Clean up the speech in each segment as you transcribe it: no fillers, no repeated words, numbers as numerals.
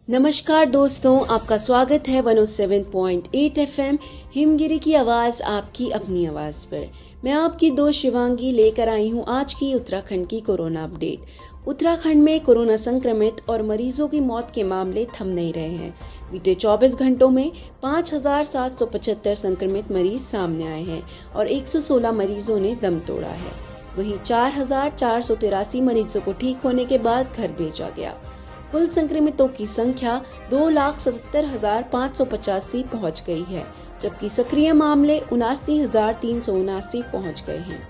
नमस्कार दोस्तों, आपका स्वागत है 107.8 एफएम हिमगिरी की आवाज आपकी अपनी आवाज पर। मैं आपकी दोस्त शिवांगी लेकर आई हूं आज की उत्तराखंड की कोरोना अपडेट। उत्तराखंड में कोरोना संक्रमित और मरीजों की मौत के मामले थम नहीं रहे हैं। बीते 24 घंटों में 5,775 संक्रमित मरीज सामने आए हैं और 116 मरीजों ने दम तोड़ा है। वहीं 4,483 मरीजों को ठीक होने के बाद घर भेजा गया। कुल संक्रमितों की संख्या 2,77,585 पहुंच गई है, जबकि सक्रिय मामले 79,379 पहुंच गए हैं।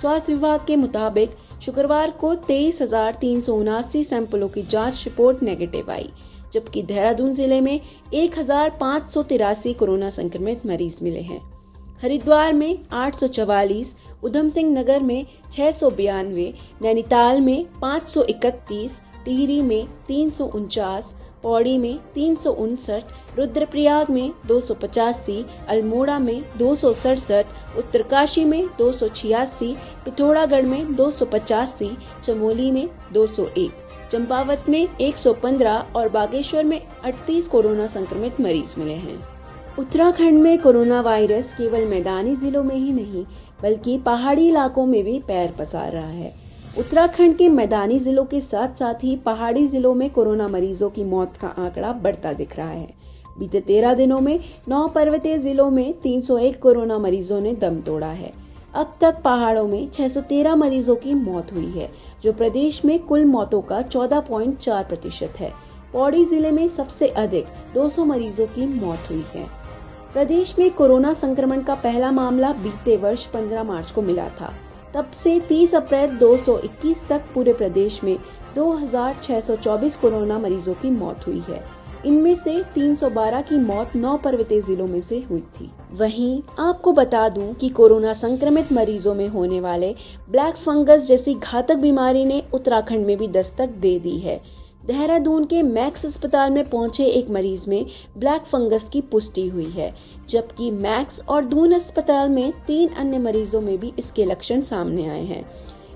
स्वास्थ्य विभाग के मुताबिक शुक्रवार को 23,379 सैंपलों की जांच रिपोर्ट नेगेटिव आई, जबकि देहरादून जिले में 1,583 कोरोना संक्रमित मरीज मिले हैं। हरिद्वार में 844, उधम सिंह नगर में 692, नैनीताल में 531, टिहरी में 349, पौड़ी में 359, रुद्रप्रयाग में 285, अल्मोड़ा में 267, उत्तरकाशी में 286, पिथौरागढ़ में 285, चमोली में 201, चंपावत में 115 और बागेश्वर में 38 कोरोना संक्रमित मरीज मिले हैं। उत्तराखंड में कोरोना वायरस केवल मैदानी जिलों में ही नहीं बल्कि पहाड़ी इलाकों में भी पैर पसार रहा है। उत्तराखंड के मैदानी जिलों के साथ साथ ही पहाड़ी जिलों में कोरोना मरीजों की मौत का आंकड़ा बढ़ता दिख रहा है। बीते 13 दिनों में 9 पर्वतीय जिलों में 301 कोरोना मरीजों ने दम तोड़ा है। अब तक पहाड़ों में 613 मरीजों की मौत हुई है, जो प्रदेश में कुल मौतों का 14.4% है। पौड़ी जिले में सबसे अधिक 200 मरीजों की मौत हुई है। प्रदेश में कोरोना संक्रमण का पहला मामला बीते वर्ष 15 मार्च को मिला था। तब से 30 अप्रैल 2021 तक पूरे प्रदेश में 2,624 कोरोना मरीजों की मौत हुई है। इनमें से 312 की मौत 9 पर्वतीय जिलों में से हुई थी। वहीं आपको बता दूं कि कोरोना संक्रमित मरीजों में होने वाले ब्लैक फंगस जैसी घातक बीमारी ने उत्तराखंड में भी दस्तक दे दी है। देहरादून के मैक्स अस्पताल में पहुंचे एक मरीज में ब्लैक फंगस की पुष्टि हुई है, जबकि मैक्स और दून अस्पताल में 3 अन्य मरीजों में भी इसके लक्षण सामने आए हैं।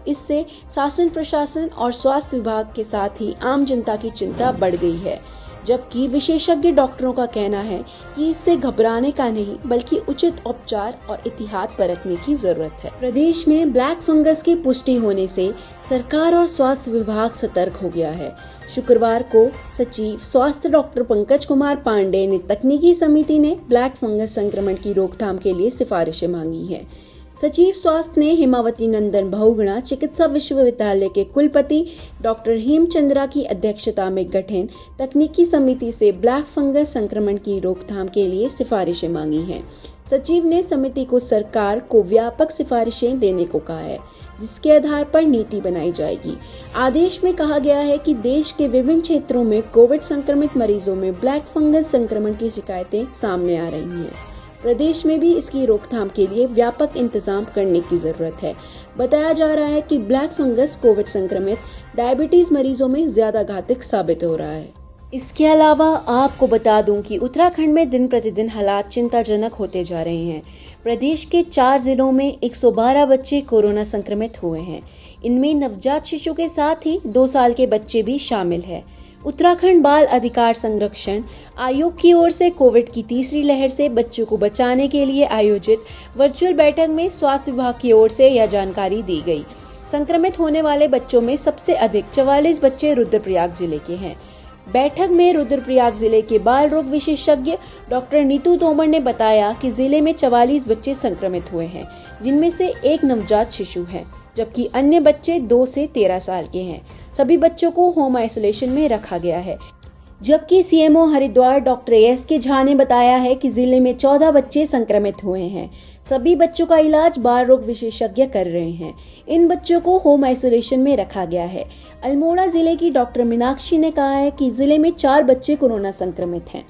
इससे शासन प्रशासन और स्वास्थ्य विभाग के साथ ही आम जनता की चिंता बढ़ गई है, जबकि विशेषज्ञ डॉक्टरों का कहना है कि इससे घबराने का नहीं बल्कि उचित उपचार और एहतियात बरतने की जरूरत है। प्रदेश में ब्लैक फंगस की पुष्टि होने से सरकार और स्वास्थ्य विभाग सतर्क हो गया है। शुक्रवार को सचिव स्वास्थ्य डॉक्टर पंकज कुमार पांडे ने तकनीकी समिति ने ब्लैक फंगस संक्रमण की रोकथाम के लिए सिफारिशें मांगी है। सचिव स्वास्थ्य ने हिमावती नंदन बहुगुणा चिकित्सा विश्वविद्यालय के कुलपति डॉक्टर हेमचंद्रा की अध्यक्षता में गठित तकनीकी समिति से ब्लैक फंगस संक्रमण की रोकथाम के लिए सिफारिशें मांगी हैं। सचिव ने समिति को सरकार को व्यापक सिफारिशें देने को कहा है, जिसके आधार पर नीति बनाई जाएगी। आदेश में कहा गया है कि देश के विभिन्न क्षेत्रों में कोविड संक्रमित मरीजों में ब्लैक फंगस संक्रमण की शिकायतें सामने आ रही हैं। प्रदेश में भी इसकी रोकथाम के लिए व्यापक इंतजाम करने की जरूरत है। बताया जा रहा है कि ब्लैक फंगस कोविड संक्रमित डायबिटीज मरीजों में ज्यादा घातक साबित हो रहा है। इसके अलावा आपको बता दूं कि उत्तराखंड में दिन प्रतिदिन हालात चिंताजनक होते जा रहे हैं। प्रदेश के 4 जिलों में 112 बच्चे कोरोना संक्रमित हुए हैं। इनमें नवजात शिशु के साथ ही 2 साल के बच्चे भी शामिल है। उत्तराखंड बाल अधिकार संरक्षण आयोग की ओर से कोविड की तीसरी लहर से बच्चों को बचाने के लिए आयोजित वर्चुअल बैठक में स्वास्थ्य विभाग की ओर से यह जानकारी दी गई। संक्रमित होने वाले बच्चों में सबसे अधिक 44 बच्चे रुद्रप्रयाग जिले के हैं। बैठक में रुद्रप्रयाग जिले के बाल रोग विशेषज्ञ डॉक्टर नीतू तोमर ने बताया कि जिले में 44 बच्चे संक्रमित हुए हैं, जिनमें से एक नवजात शिशु है, जबकि अन्य बच्चे 2 से 13 साल के हैं। सभी बच्चों को होम आइसोलेशन में रखा गया है। जबकि CMO Haridwar doctor S K. Jha ने बताया है कि जिले में 14 बच्चे संक्रमित हुए हैं। सभी बच्चों का इलाज बाल रोग विशेषज्ञ कर रहे हैं। इन बच्चों को होम आइसोलेशन में रखा गया है। अल्मोड़ा जिले की डॉक्टर मीनाक्षी ने कहा है कि जिले में 4 बच्चे कोरोना संक्रमित हैं।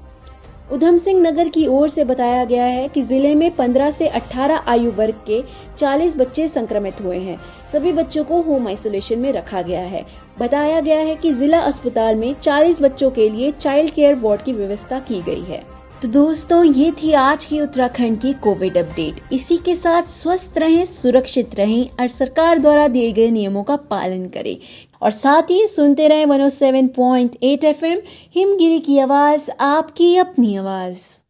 उधम सिंह नगर की ओर से बताया गया है कि जिले में 15 से 18 आयु वर्ग के 40 बच्चे संक्रमित हुए हैं। सभी बच्चों को होम आइसोलेशन में रखा गया है। बताया गया है कि जिला अस्पताल में 40 बच्चों के लिए चाइल्ड केयर वार्ड की व्यवस्था की गई है। तो दोस्तों, ये थी आज की उत्तराखंड की कोविड अपडेट। इसी के साथ स्वस्थ रहें, सुरक्षित रहें और सरकार द्वारा दिए गए नियमों का पालन करें। और साथ ही सुनते रहें 107.8 FM हिमगिरी की आवाज, आपकी अपनी आवाज।